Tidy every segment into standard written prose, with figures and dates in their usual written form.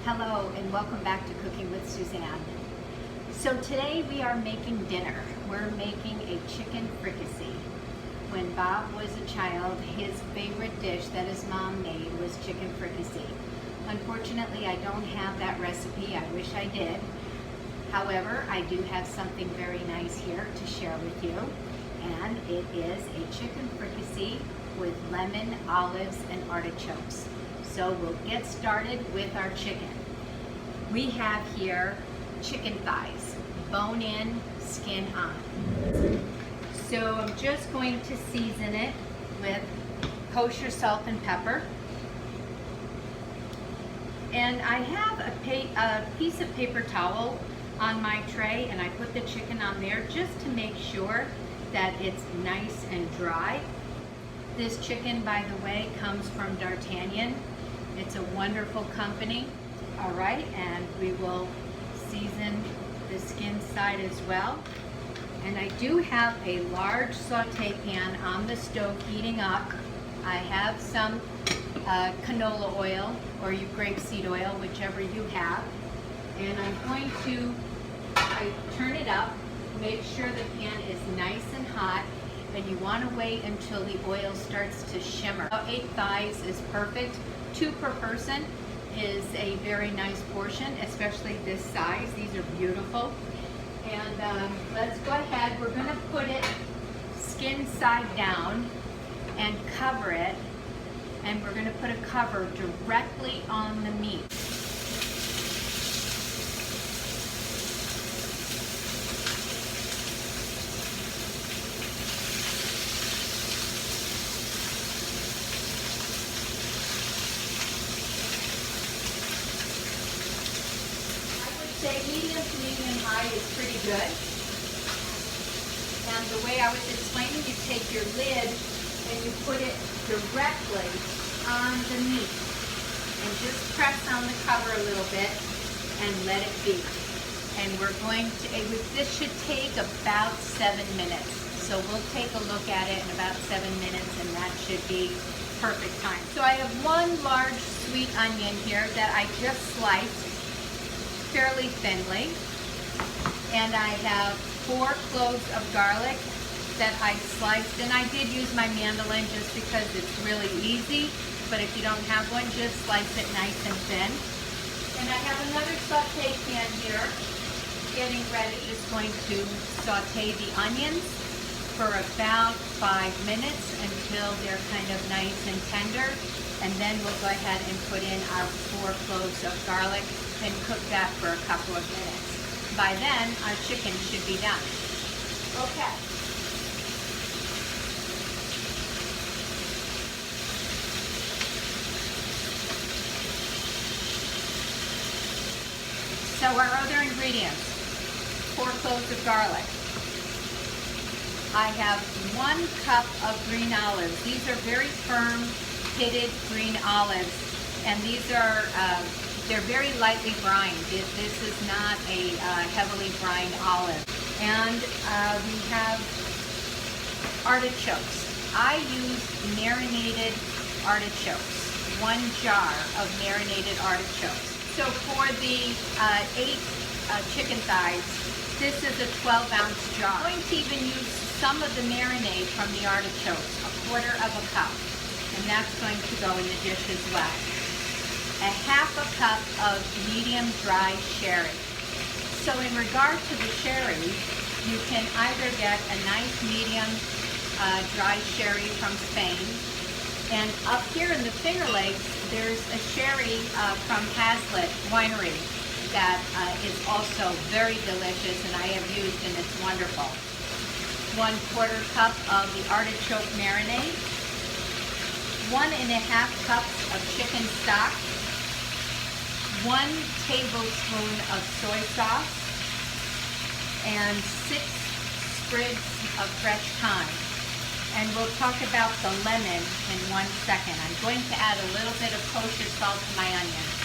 Hello and welcome back to Cooking with Suzanne. So today we are making dinner. We're making a chicken fricassee. When Bob was a child, his favorite dish that his mom made was chicken fricassee. Unfortunately, I don't have that recipe. I wish I did. However, I do have something very nice here to share with you. And it is a chicken fricassee with lemon, olives, and artichokes. So we'll get started with our chicken. We have here chicken thighs, bone in, skin on. So I'm just going to season it with kosher salt and pepper. And I have a piece of paper towel on my tray, and I put the chicken on there just to make sure that it's nice and dry. This chicken, by the way, comes from D'Artagnan. It's a wonderful company. All right, and we will season the skin side as well. And I do have a large saute pan on the stove heating up. I have some canola oil or grapeseed oil, whichever you have. And I'm going to turn it up, make sure the pan is nice and hot, and you want to wait until the oil starts to shimmer. About 8 thighs is perfect. 2 per person is a very nice portion, especially this size. These are beautiful. And let's go ahead. We're going to put it skin side down and cover it. And we're going to put a cover directly on the meat. Say medium to medium high is pretty good. And the way I was explaining, you take your lid and you put it directly on the meat and just press on the cover a little bit and let it be. And we're going to, this should take about 7 minutes. So we'll take a look at it in about 7 minutes, and that should be perfect time. So I have 1 large sweet onion here that I just sliced fairly thinly, and I have 4 cloves of garlic that I sliced, and I did use my mandolin just because it's really easy, but if you don't have one, just slice it nice and thin. And I have another saute pan here getting ready. Just going to saute the onions for about 5 minutes until they're kind of nice and tender, and then we'll go ahead and put in our 4 cloves of garlic and cook that for a couple of minutes. By then, our chicken should be done. Okay. So our other ingredients: 4 cloves of garlic. I have 1 cup of green olives. These are very firm, pitted green olives, and these are they're very lightly brined. This is not a heavily brined olive. And we have artichokes. I use marinated artichokes, 1 jar of marinated artichokes. So for the 8 chicken thighs, this is a 12-ounce jar. I'm going to even use some of the marinade from the artichokes, 1/4 of a cup. And that's going to go in the dish as well. A 1/2 cup of medium dry sherry. So in regard to the sherry, you can either get a nice medium dry sherry from Spain, and up here in the Finger Lakes, there's a sherry from Hazlitt Winery that is also very delicious, and I have used, and it's wonderful. 1/4 cup of the artichoke marinade, 1½ cups of chicken stock, 1 tablespoon of soy sauce, and 6 sprigs of fresh thyme. And we'll talk about the lemon in 1 second. I'm going to add a little bit of kosher salt to my onions.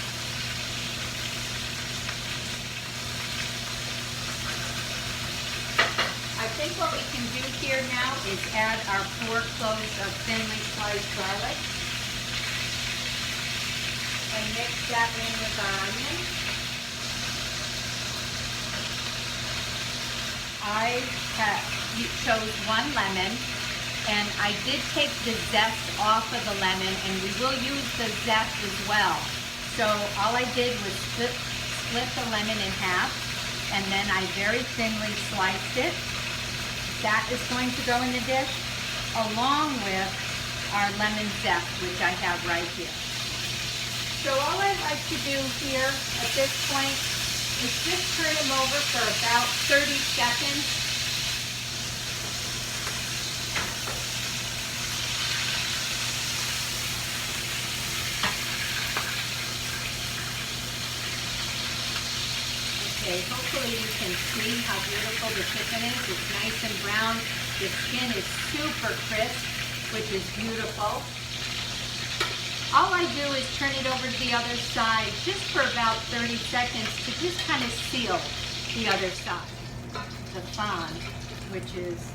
I think what we can do here now is add our 4 cloves of thinly sliced garlic. and mix that in with our onion. I chose 1 lemon, and I did take the zest off of the lemon, and we will use the zest as well. So all I did was split the lemon in half, and then I very thinly sliced it. That is going to go in the dish, along with our lemon zest, which I have right here. So all I like to do here at this point is just turn them over for about 30 seconds. Okay, hopefully you can see how beautiful the chicken is. It's nice and brown. The skin is super crisp, which is beautiful. All I do is turn it over to the other side just for about 30 seconds to just kind of seal the other side. The fond, which is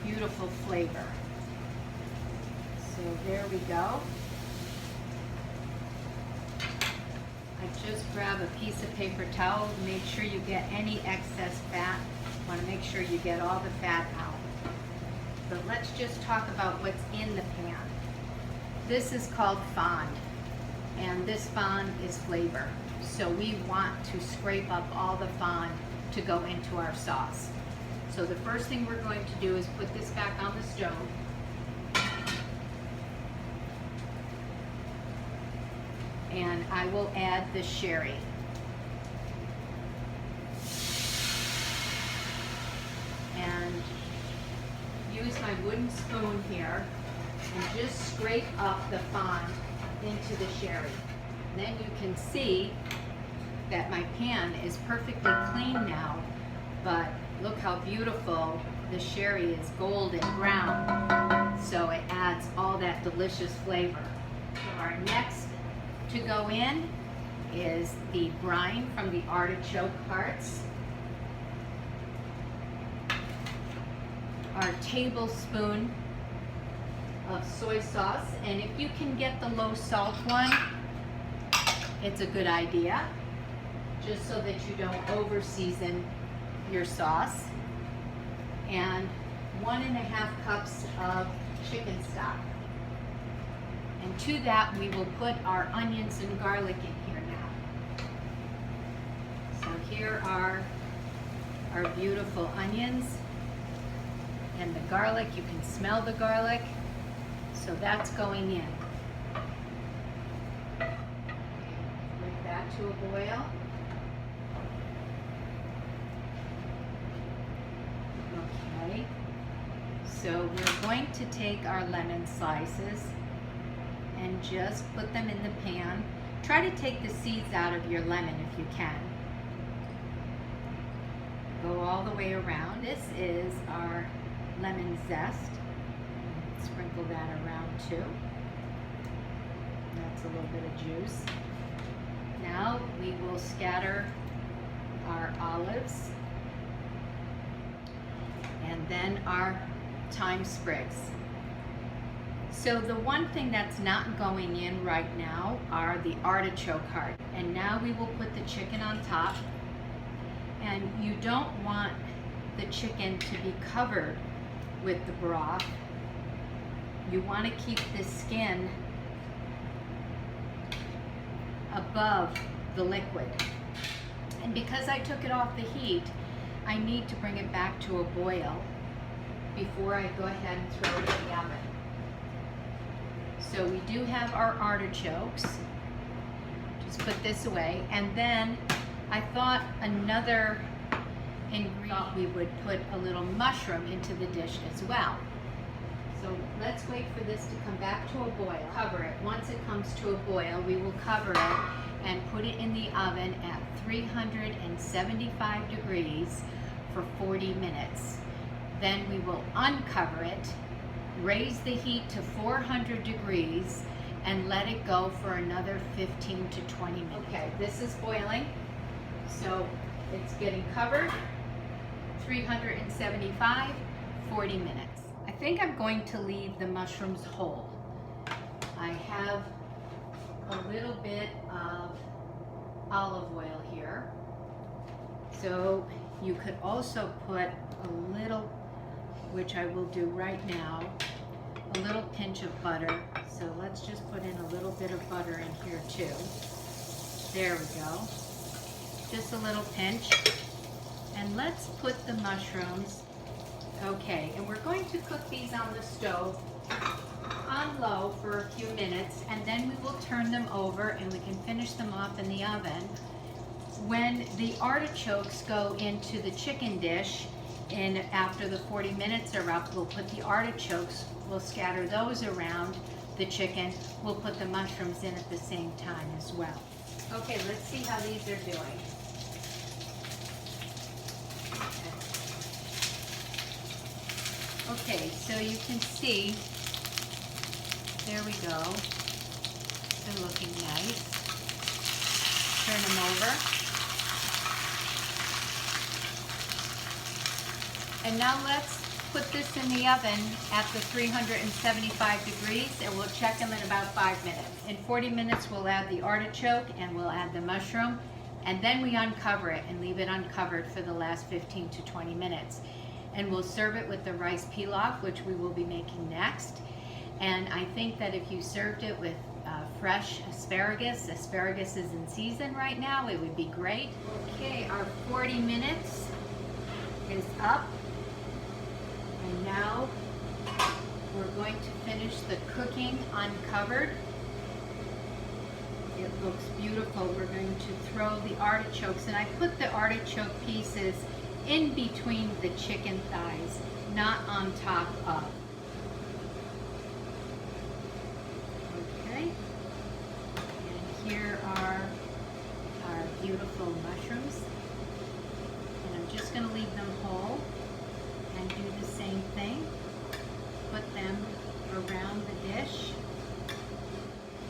beautiful flavor. So there we go. I just grab a piece of paper towel, make sure you get any excess fat. You want to make sure you get all the fat out. But let's just talk about what's in the pan. This is called fond, and this fond is flavor. So we want to scrape up all the fond to go into our sauce. So the first thing we're going to do is put this back on the stove. And I will add the sherry. And use my wooden spoon here and just scrape up the fond into the sherry. And then you can see that my pan is perfectly clean now, but look how beautiful the sherry is, golden brown. So it adds all that delicious flavor. So our next to go in is the brine from the artichoke hearts. Our tablespoon of soy sauce, and if you can get the low salt one, it's a good idea, just so that you don't over season your sauce. And 1.5 cups of chicken stock. And to that we will put our onions and garlic in here now. So here are our beautiful onions and the garlic. You can smell the garlic. So that's going in. Bring that to a boil. Okay. So we're going to take our lemon slices and just put them in the pan. Try to take the seeds out of your lemon if you can. Go all the way around. This is our lemon zest. Sprinkle that around too. That's a little bit of juice. Now we will scatter our olives and then our thyme sprigs. So the one thing that's not going in right now are the artichoke heart. And now we will put the chicken on top. And you don't want the chicken to be covered with the broth. You want to keep the skin above the liquid. And because I took it off the heat, I need to bring it back to a boil before I go ahead and throw it in the oven. So we do have our artichokes. Just put this away. And then I thought another ingredient, we would put a little mushroom into the dish as well. So let's wait for this to come back to a boil. Cover it. Once it comes to a boil, we will cover it and put it in the oven at 375 degrees for 40 minutes. Then we will uncover it, raise the heat to 400 degrees, and let it go for another 15 to 20 minutes. Okay, this is boiling. So it's getting covered, 375, 40 minutes. I think I'm going to leave the mushrooms whole. I have a little bit of olive oil here. So you could also put a little, which I will do right now, a little pinch of butter. So let's just put in a little bit of butter in here too. There we go. Just a little pinch. And let's put the mushrooms. Okay, and we're going to cook these on the stove on low for a few minutes, and then we will turn them over and we can finish them off in the oven. When the artichokes go into the chicken dish, and after the 40 minutes are up, we'll put the artichokes, we'll scatter those around the chicken, we'll put the mushrooms in at the same time as well. Okay, let's see how these are doing. Okay, so you can see, there we go. They're looking nice. Turn them over. And now let's put this in the oven at the 375 degrees, and we'll check them in about 5 minutes. In 40 minutes, we'll add the artichoke and we'll add the mushroom, and then we uncover it and leave it uncovered for the last 15 to 20 minutes. And we'll serve it with the rice pilaf, which we will be making next. And I think that if you served it with fresh asparagus is in season right now, it would be great. Okay, our 40 minutes is up. And now we're going to finish the cooking uncovered. It looks beautiful. We're going to throw the artichokes, and I put the artichoke pieces in between the chicken thighs, not on top of. Okay, and here are our beautiful mushrooms, and I'm just going to leave them whole and do the same thing. Put them around the dish,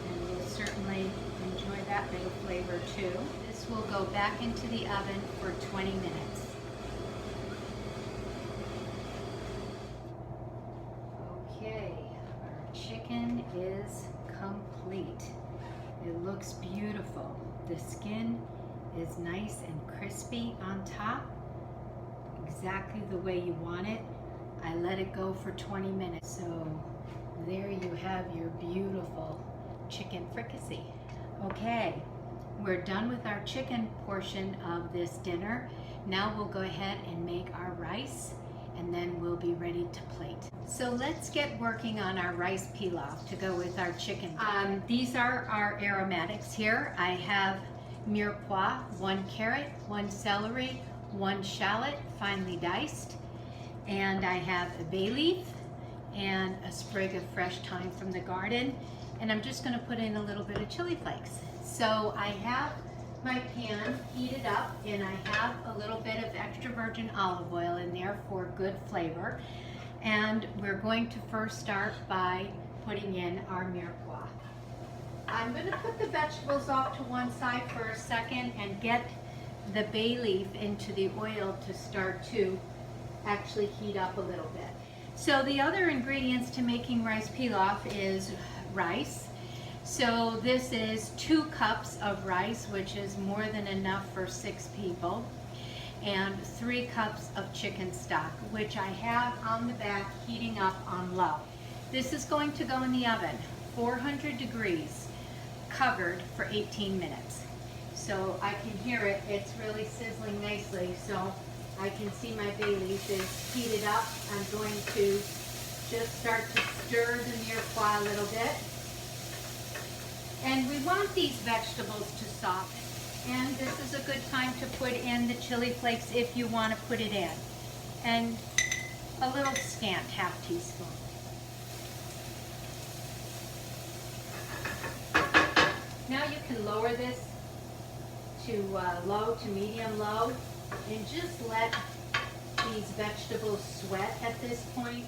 and we'll certainly enjoy that bit of flavor too. This will go back into the oven for 20 minutes. Okay, our chicken is complete. It looks beautiful. The skin is nice and crispy on top, exactly the way you want it. I let it go for 20 minutes. So there you have your beautiful chicken fricassee. Okay, we're done with our chicken portion of this dinner. Now we'll go ahead and make our rice, and then we'll be ready to plate. So let's get working on our rice pilaf to go with our chicken. These are our aromatics here. I have mirepoix, 1 carrot, 1 celery, 1 shallot, finely diced, and I have a bay leaf and a sprig of fresh thyme from the garden, and I'm just going to put in a little bit of chili flakes. So I have my pan heated up, and I have a little bit of extra virgin olive oil in there for good flavor. And we're going to first start by putting in our mirepoix. I'm going to put the vegetables off to one side for a second and get the bay leaf into the oil to start to actually heat up a little bit. So the other ingredients to making rice pilaf is rice. So this is 2 cups of rice, which is more than enough for 6 people, and 3 cups of chicken stock, which I have on the back heating up on low. This is going to go in the oven, 400 degrees, covered for 18 minutes. So I can hear it, it's really sizzling nicely, so I can see my bay leaf is heated up. I'm going to just start to stir the mirepoix a little bit. And we want these vegetables to soften. And this is a good time to put in the chili flakes if you want to put it in. And a little scant, ½ teaspoon. Now you can lower this to low to medium low, and just let these vegetables sweat at this point.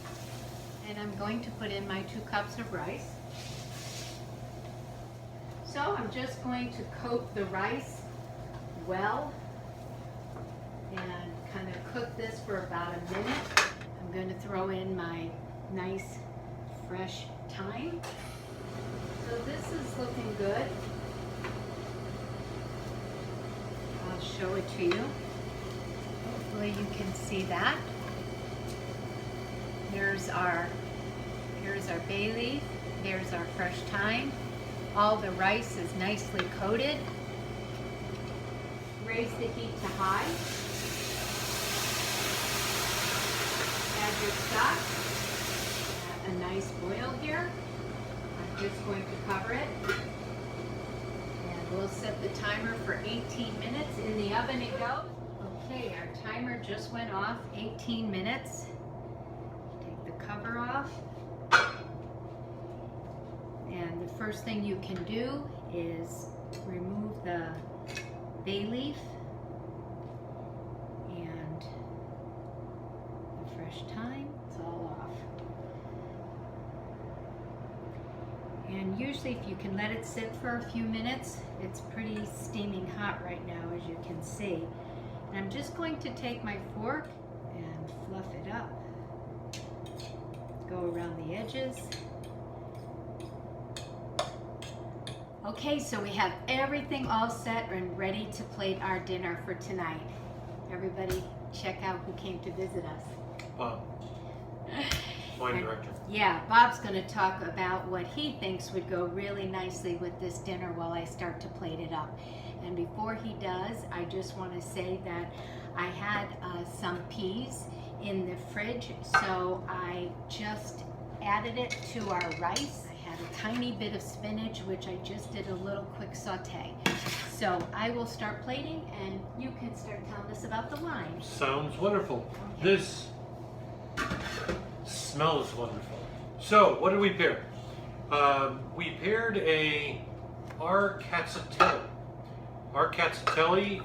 And I'm going to put in my 2 cups of rice. So I'm just going to coat the rice well and kind of cook this for about a minute. I'm going to throw in my nice fresh thyme. So this is looking good. I'll show it to you. Hopefully you can see that. Here's our bay leaf. There's our fresh thyme. All the rice is nicely coated. Raise the heat to high. Add your stock. A nice boil here. I'm just going to cover it. And we'll set the timer for 18 minutes. In the oven it goes. Okay, our timer just went off, 18 minutes. Take the cover off. And the first thing you can do is remove the bay leaf and the fresh thyme. It's all off. And usually if you can let it sit for a few minutes, it's pretty steaming hot right now, as you can see. And I'm just going to take my fork and fluff it up. Go around the edges. Okay, so we have everything all set and ready to plate our dinner for tonight. Everybody check out who came to visit us. Bob, wine director. Yeah, Bob's going to talk about what he thinks would go really nicely with this dinner while I start to plate it up. And before he does, I just want to say that I had some peas in the fridge, so I just added it to our rice. I had a tiny bit of spinach, which I just did a little quick saute. So I will start plating, and you can start telling us about the wine. Sounds wonderful. Okay. This smells wonderful. So, what did we pair? We paired a artichokes. Artichokes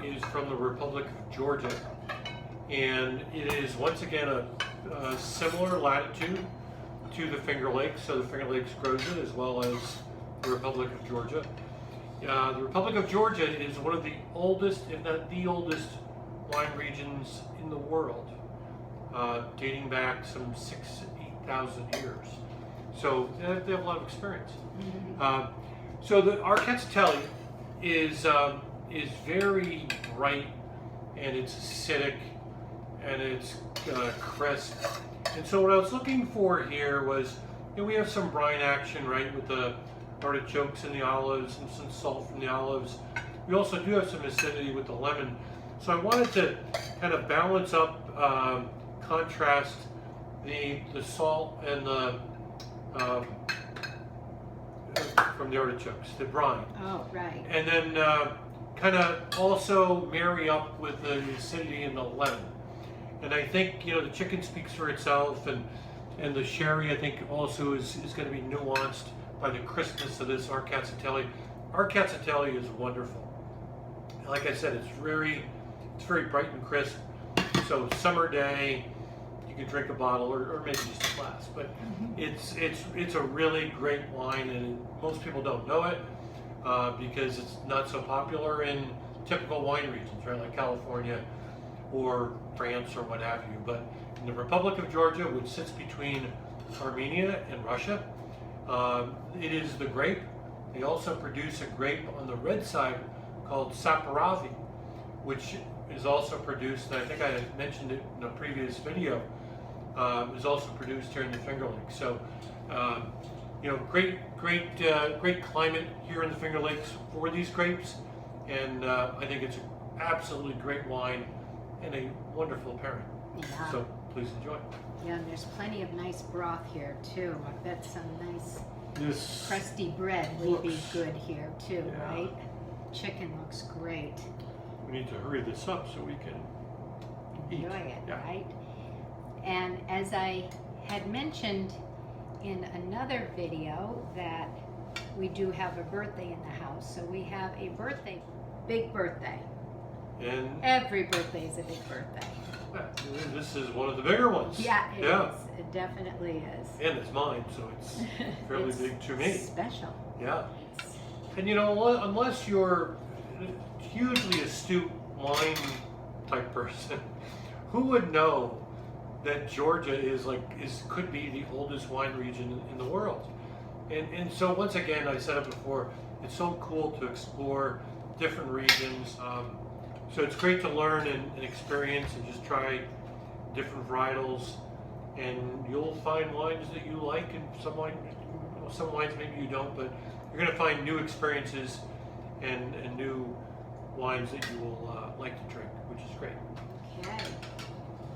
is from the Republic of Georgia, and it is once again a similar latitude to the Finger Lakes. So the Finger Lakes grows it as well as the Republic of Georgia. The Republic of Georgia is one of the oldest, if not the oldest, wine regions in the world, dating back some 6,000 to 8,000 years. So they have a lot of experience. So the artichokes is very bright, and it's acidic, and it's crisp. And so what I was looking for here was, we have some brine action, right, with the artichokes and the olives and some salt from the olives. We also do have some acidity with the lemon. So I wanted to kind of balance up, contrast the salt and the from the artichokes, the brine. Oh, right. And then kind of also marry up with the acidity in the lemon. And I think, the chicken speaks for itself, and the sherry, I think, also is going to be nuanced by the crispness of this artichokes. Artichokes is wonderful. Like I said, it's very bright and crisp. So summer day, you can drink a bottle or maybe just a glass. But it's a really great wine, and most people don't know it because it's not so popular in typical wine regions, right, like California or France or what have you. But in the Republic of Georgia, which sits between Armenia and Russia, it is the grape. They also produce a grape on the red side called Saperavi, which is also produced, and I think I had mentioned it in a previous video, is also produced here in the Finger Lakes. So, great climate here in the Finger Lakes for these grapes, and I think it's an absolutely great wine and a wonderful pairing. Yeah. So please enjoy. Yeah, and there's plenty of nice broth here too. I bet some nice This crusty bread would be looks- good here too, yeah. right? Chicken looks great. We need to hurry this up so we can eat. Enjoy it, Yeah. right? And as I had mentioned in another video, that we do have a birthday in the house. So we have a birthday, big birthday. And Every birthday is a big birthday. this is one of the bigger ones. Yeah, it Yeah. is. It definitely is. And it's mine, so it's fairly It's big to me. Special. Yeah. And unless you're a hugely astute wine type person, who would know that Georgia could be the oldest wine region in the world? And so once again, I said it before, it's so cool to explore different regions. So it's great to learn and experience and just try different varietals, and you'll find wines that you like, and some wines maybe you don't, but you're going to find new experiences and new wines that you will like to drink, which is great. Okay.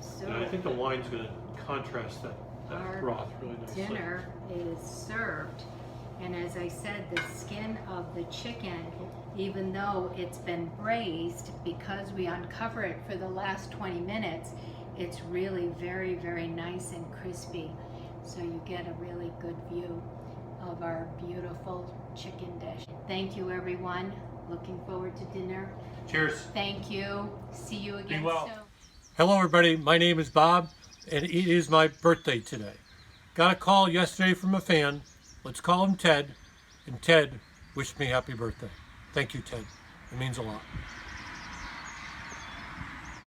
So And I think the wine's going to contrast that our broth really nicely. dinner is served, and as I said, the skin of the chicken, even though it's been braised, because we uncover it for the last 20 minutes, it's really very, very nice and crispy. So you get a really good view of our beautiful chicken dish. Thank you, everyone. Looking forward to dinner. Cheers. Thank you. See you again well. soon. Hello everybody, my name is Bob, and it is my birthday today. Got a call yesterday from a fan. Let's call him Ted, and Ted wished me happy birthday. Thank you, Ted. It means a lot.